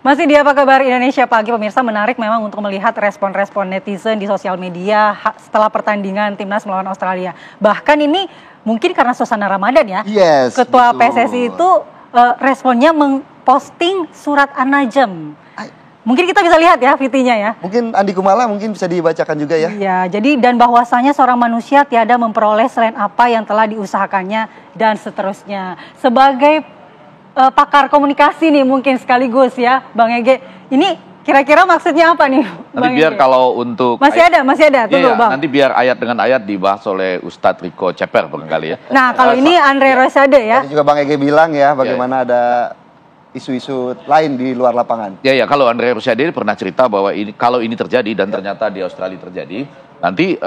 Masih di Apa Kabar Indonesia Pagi, pemirsa, menarik memang untuk melihat respon-respon netizen di sosial media setelah pertandingan timnas melawan Australia. Bahkan ini mungkin karena suasana Ramadan ya. Yes, Ketua betul. PSSI itu responnya memposting surat An-Najm. Mungkin kita bisa lihat ya VT-nya ya. Mungkin Andi Kumala mungkin bisa dibacakan juga ya. Iya, jadi dan bahwasanya seorang manusia tiada memperoleh selain apa yang telah diusahakannya dan seterusnya. Sebagai pakar komunikasi nih mungkin sekaligus ya, Bang Ege. Ini kira-kira maksudnya apa nih, Nanti Bang biar Ege? kalau untuk Masih ada, tunggu iya, Bang. nanti biar ayat dengan ayat dibahas oleh Ustadz Riko Ceper barangkali ya. Nah, kalau ini Andre Rosiade ya. Tadi juga Bang Ege bilang ya bagaimana ada isu-isu lain di luar lapangan. Ya, kalau Andre Rosiade pernah cerita bahwa ini kalau ini terjadi dan ternyata di Australia terjadi, nanti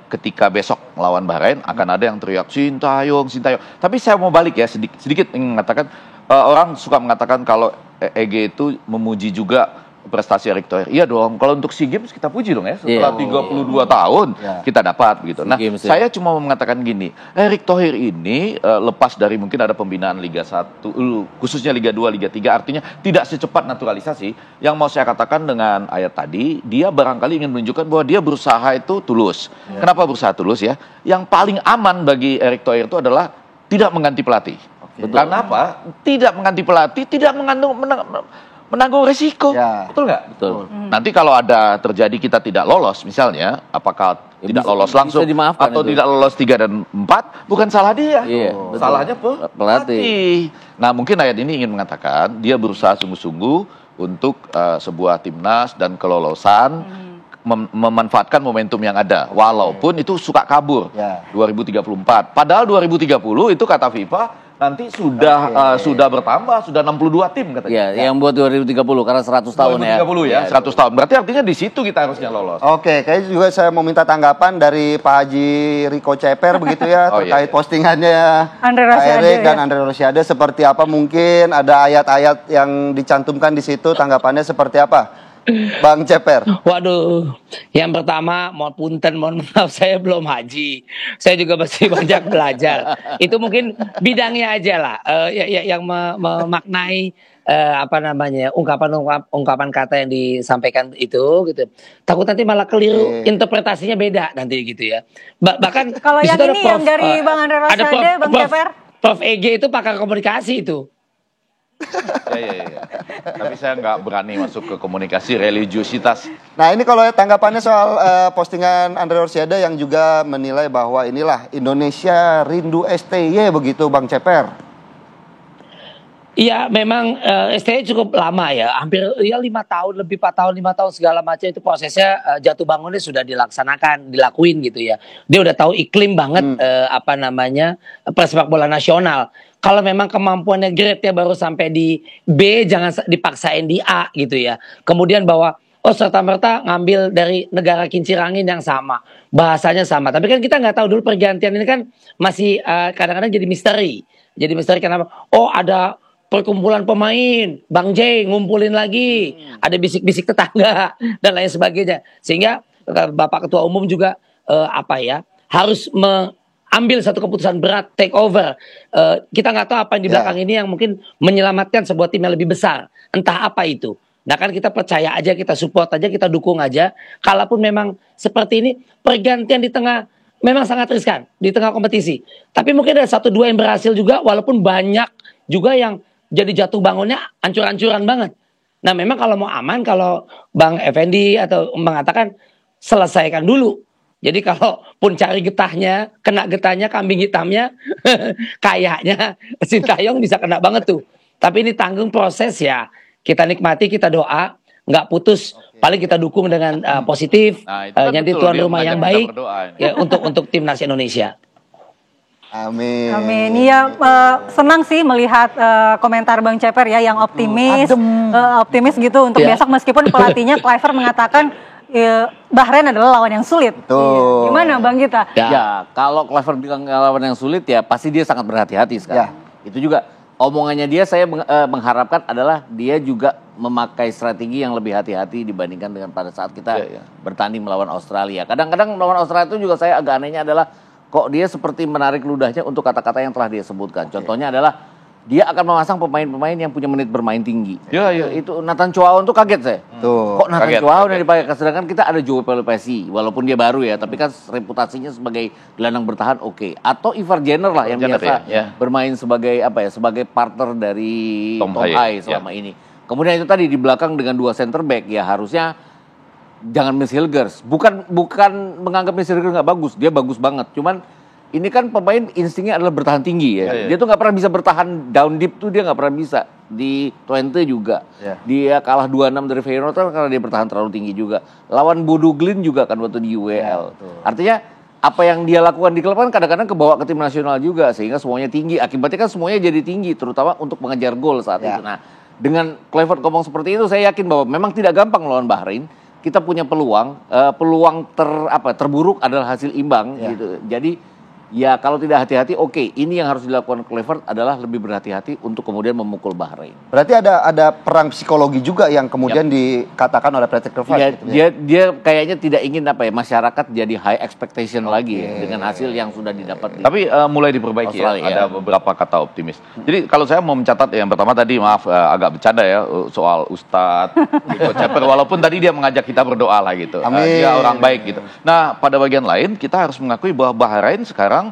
ketika besok melawan Bahrain akan ada yang teriak Sintayong, Sintayong. Tapi saya mau balik ya sedikit ingin mengatakan orang suka mengatakan kalau EG itu memuji juga prestasi Erick Thohir. Iya dong, kalau untuk SEA Games kita puji dong ya. Setelah 32 tahun kita dapat begitu. Nah, saya cuma mau mengatakan gini, Erick Thohir ini lepas dari mungkin ada pembinaan Liga 1, khususnya Liga 2, Liga 3, artinya tidak secepat naturalisasi. Yang mau saya katakan dengan ayat tadi, dia barangkali ingin menunjukkan bahwa dia berusaha itu tulus. Kenapa berusaha tulus ya? Yang paling aman bagi Erick Thohir itu adalah tidak mengganti pelatih. Karena apa? Tidak mengganti pelatih, tidak menanggung risiko. Ya. Betul nggak? Betul. Nanti kalau ada terjadi kita tidak lolos misalnya, apakah tidak lolos langsung atau itu tidak lolos 3 dan 4, bukan salah dia. Salahnya pelatih. Nah, mungkin ayat ini ingin mengatakan dia berusaha sungguh-sungguh untuk sebuah timnas dan kelolosan, memanfaatkan momentum yang ada. Walaupun itu suka kabur 2034. Padahal 2030 itu kata FIFA nanti sudah bertambah, sudah 62 tim katanya. Ya, yang buat 2030 karena 100 tahun 2030 ya, 100 tahun. Berarti artinya di situ kita harusnya lolos. Oke, kayaknya juga saya mau minta tanggapan dari Pak Haji Riko Ceper begitu ya terkait postingannya Andre Pak Rosiade Erik dan Andre Rosiade, seperti apa, mungkin ada ayat-ayat yang dicantumkan di situ, tanggapannya seperti apa? Bang Ceper. Waduh, yang pertama mohon maaf saya belum haji. Saya juga masih banyak belajar. Itu mungkin bidangnya aja lah, yang memaknai ungkapan kata yang disampaikan itu gitu. Takut nanti malah keliru, interpretasinya beda nanti gitu ya. Bahkan kalau yang ini yang dari Bang Andre Rosiade, Bang Ceper. Prof EG itu pakar komunikasi itu. Ya. Tapi saya nggak berani masuk ke komunikasi religiusitas. Nah, ini kalau tanggapannya soal postingan Andre Rosiade yang juga menilai bahwa inilah Indonesia rindu STY begitu, Bang Ceper. Iya, memang STY cukup lama ya, hampir ya 5 tahun, lebih 4 tahun, 5 tahun segala macam itu prosesnya jatuh bangunnya sudah dilakuin gitu ya. Dia udah tahu iklim banget persepak bola nasional. Kalau memang kemampuannya grade-nya baru sampai di B, jangan dipaksain di A gitu ya. Kemudian bahwa serta-merta ngambil dari negara kincir angin yang sama, bahasanya sama. Tapi kan kita nggak tahu dulu pergantian ini kan masih kadang-kadang jadi misteri. Jadi misteri kenapa? Oh, ada perkumpulan pemain, Bang J ngumpulin lagi, ada bisik-bisik tetangga dan lain sebagainya. Sehingga Bapak Ketua Umum juga harus ambil satu keputusan berat, take over. Kita nggak tahu apa yang di belakang ini yang mungkin menyelamatkan sebuah tim yang lebih besar. Entah apa itu. Nah kan kita percaya aja, kita support aja, kita dukung aja. Kalaupun memang seperti ini, pergantian di tengah memang sangat riskan, di tengah kompetisi. Tapi mungkin ada 1-2 yang berhasil juga, walaupun banyak juga yang jadi jatuh bangunnya ancur-ancuran banget. Nah memang kalau mau aman, kalau Bang Effendi atau mengatakan selesaikan dulu. Jadi kalau pun cari getahnya, kena getahnya, kambing hitamnya, kayaknya Sintayong bisa kena banget tuh. Tapi ini tanggung proses ya. Kita nikmati, kita doa, nggak putus. Paling kita dukung dengan positif. Nah, nanti tuan rumah yang baik ya, untuk timnas Indonesia. Amin. Amin. Iya, senang sih melihat komentar Bang Ceper ya yang optimis gitu untuk besok, meskipun pelatihnya Kluivert mengatakan Bahrain adalah lawan yang sulit. Tuh. Gimana Bang Gita? Ya, kalau Kluivert bilang lawan yang sulit ya pasti dia sangat berhati-hati sekarang. Itu juga omongannya dia, saya mengharapkan adalah dia juga memakai strategi yang lebih hati-hati dibandingkan dengan pada saat kita bertanding melawan Australia. Kadang-kadang melawan Australia itu juga saya agak anehnya adalah kok dia seperti menarik ludahnya untuk kata-kata yang telah dia sebutkan. Contohnya adalah dia akan memasang pemain-pemain yang punya menit bermain tinggi. Ya, ya. Itu Nathan Chuaon tuh kaget saya. Tuh. Kok Nathan Kaget, Chuaon yang kaget. dipakai? Sedangkan kita ada Joe Pelopesi, walaupun dia baru ya, tapi kan reputasinya sebagai gelandang bertahan oke. Atau Ivar Jenner lah yang Jenner, biasa ya. bermain sebagai apa ya, sebagai partner dari Tom Tom Haye, Haye selama ini. Kemudian itu tadi di belakang dengan 2 center back ya harusnya jangan miss Hilgers. Bukan menganggap miss Hilgers nggak bagus, dia bagus banget. Cuman ini kan pemain instingnya adalah bertahan tinggi ya. Iya. Dia tuh nggak pernah bisa bertahan down deep tuh dia nggak pernah bisa. Di Twente juga. Iya. Dia kalah 2-6 dari Feyenoord kan karena dia bertahan terlalu tinggi juga. Lawan Bodo Glimt juga kan waktu di UEL. Artinya apa yang dia lakukan di klub kan kadang-kadang kebawa ke tim nasional juga sehingga semuanya tinggi. Akibatnya kan semuanya jadi tinggi terutama untuk mengejar gol saat itu. Nah, dengan Kluivert ngomong seperti itu saya yakin bahwa memang tidak gampang lawan Bahrain. Kita punya peluang terburuk adalah hasil imbang gitu. Jadi ya kalau tidak hati-hati oke, ini yang harus dilakukan Kluivert adalah lebih berhati-hati untuk kemudian memukul Bahrain. Berarti ada perang psikologi juga yang kemudian dikatakan oleh Patrick Kluivert. Dia kayaknya tidak ingin masyarakat jadi high expectation lagi dengan hasil yang sudah didapat. Tapi mulai diperbaiki ya, Australia, ada beberapa kata optimis. Jadi kalau saya mau mencatat yang pertama tadi, maaf agak bercanda ya soal Ustadz, Coach Ceper, walaupun tadi dia mengajak kita berdoa lah gitu. Amin. Dia orang baik gitu. Nah pada bagian lain kita harus mengakui bahwa Bahrain sekarang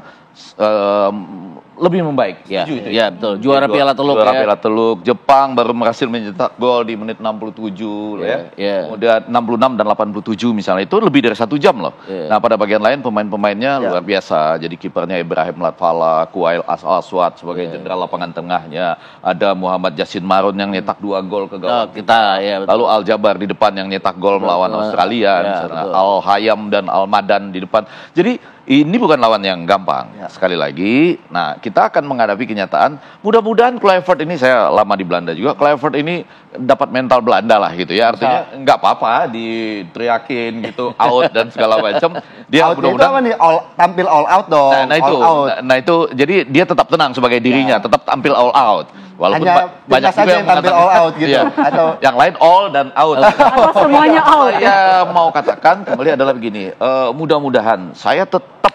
lebih membaik. Ya, Setuju itu ya betul. Juara Piala Teluk Juara ya. Piala Teluk. Jepang baru berhasil mencetak gol di menit 67 Ya. Kemudian 66 dan 87 misalnya itu lebih dari 1 jam loh. Ya. Nah pada bagian lain pemain-pemainnya luar biasa. Jadi kipernya Ibrahim Latvala, Kuail Aswad sebagai jenderal lapangan tengahnya. Ada Muhammad Yasin Marun yang nyetak 2 gol ke gawang Kita ya betul. Lalu Al Jabar di depan yang nyetak gol melawan Australia, misalnya betul. Al Hayam dan Al Madan di depan. Jadi ini bukan lawan yang gampang. Sekali lagi, nah kita akan menghadapi kenyataan. Mudah-mudahan Kluivert ini, saya lama di Belanda juga, Kluivert ini dapat mental Belanda lah gitu ya. Artinya nggak apa-apa diteriakin gitu out dan segala macam. Dia mudah-mudahan tampil all out dong. Nah itu jadi dia tetap tenang sebagai dirinya, tetap tampil all out. Walaupun banyak saja yang tampil all out gitu. Iya. Atau yang lain all dan out. Atau semuanya out. Saya mau katakan kembali adalah begini, mudah-mudahan saya tetap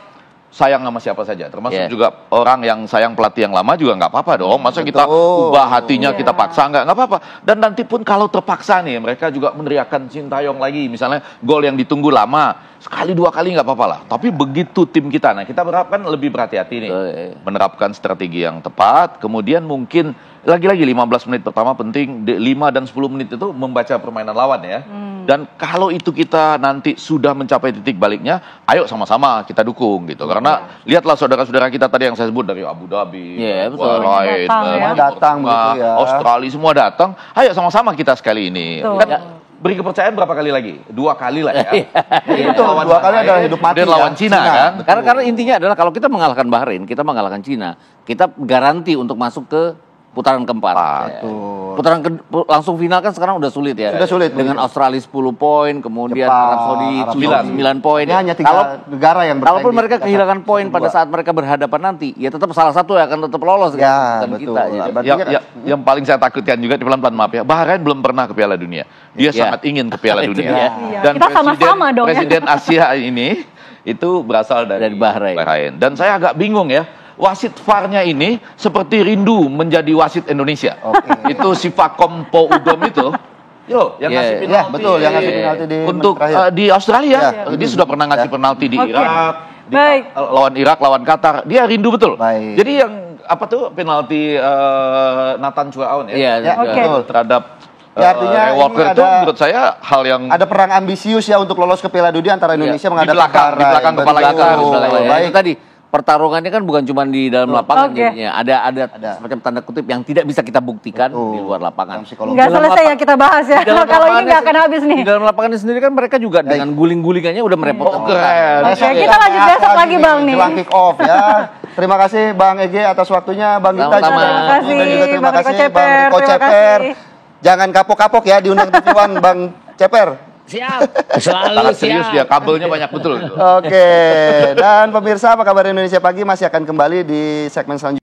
sayang sama siapa saja, termasuk juga orang yang sayang pelatih yang lama juga nggak apa-apa dong. Masa kita ubah hatinya, kita paksa nggak apa-apa. Dan nanti pun kalau terpaksa nih, mereka juga meneriakan Sintayong lagi, misalnya gol yang ditunggu lama, sekali 2 kali nggak apa-apa lah. Tapi begitu tim kita, nah kita berharapkan lebih berhati-hati nih, menerapkan strategi yang tepat. Kemudian mungkin lagi-lagi 15 menit pertama penting, 5 dan 10 menit itu membaca permainan lawan ya. Dan kalau itu kita nanti sudah mencapai titik baliknya, ayo sama-sama kita dukung gitu. Karena lihatlah saudara-saudara kita tadi yang saya sebut dari Abu Dhabi, Bahrain, datang begitu ya. Australia semua datang. Ayo sama-sama kita sekali ini. Betul. Dan beri kepercayaan berapa kali lagi? 2 kali lah ya. Itu 2 kali adalah hidup mati. Kemudian lawan Cina kan. Karena intinya adalah kalau kita mengalahkan Bahrain, kita mengalahkan Cina, kita garansi untuk masuk ke putaran keempat. Putaran langsung final kan sekarang udah sulit ya. Sudah sulit. Dengan Australia 10 poin, kemudian Jepang, Arab Saudi Arab 9 poin. Ini hanya 3 negara yang bersaing. Kalaupun mereka di kehilangan poin pada saat mereka berhadapan nanti, ya tetap salah satu yang akan tetap lolos Ya, kan betul. kita. Jadi. Yang paling saya takutkan juga di pelan-pelan maaf ya, Bahrain belum pernah ke Piala Dunia. Dia sangat ingin ke Piala Itu Dunia. dia. Iya, kita sama-sama dong ya. Presiden Asia ini itu berasal dari Bahrain. Dan saya agak bingung ya. Wasit VAR-nya ini seperti rindu menjadi wasit Indonesia. Itu si Fakom Po Udom itu. Yang ngasih penalti. Betul, yang ngasih penalti untuk di Australia. Dia sudah pernah ngasih penalti di Irak, lawan Irak, lawan Qatar. Dia rindu betul. Jadi yang penalti Nathan Chuaon betul terhadap artinya Walker itu menurut saya hal yang ada perang ambisius ya untuk lolos ke Piala Dunia antara Indonesia menghadapi di belakang kepala kita. Baik tadi. Pertarungannya kan bukan cuma di dalam lapangan jadinya. Ada semacam tanda kutip yang tidak bisa kita buktikan di luar lapangan. Nggak selesai yang kita bahas ya. Kalau ini nggak akan habis nih. Di dalam lapangan sendiri kan mereka juga dengan guling-gulingannya udah merepotkan. Kita lanjut besok lagi Bang nih. Jelang kick off ya. Terima kasih Bang Ege atas waktunya, Bang Gita juga. Terima kasih Terima Bang kasih Riko Bang Riko Ceper. Jangan kapok-kapok ya diundang TV One Bang Ceper. Siap, selalu sangat serius dia, siap. kabelnya banyak betul. Oke, dan pemirsa apa kabar Indonesia Pagi masih akan kembali di segmen selanjutnya.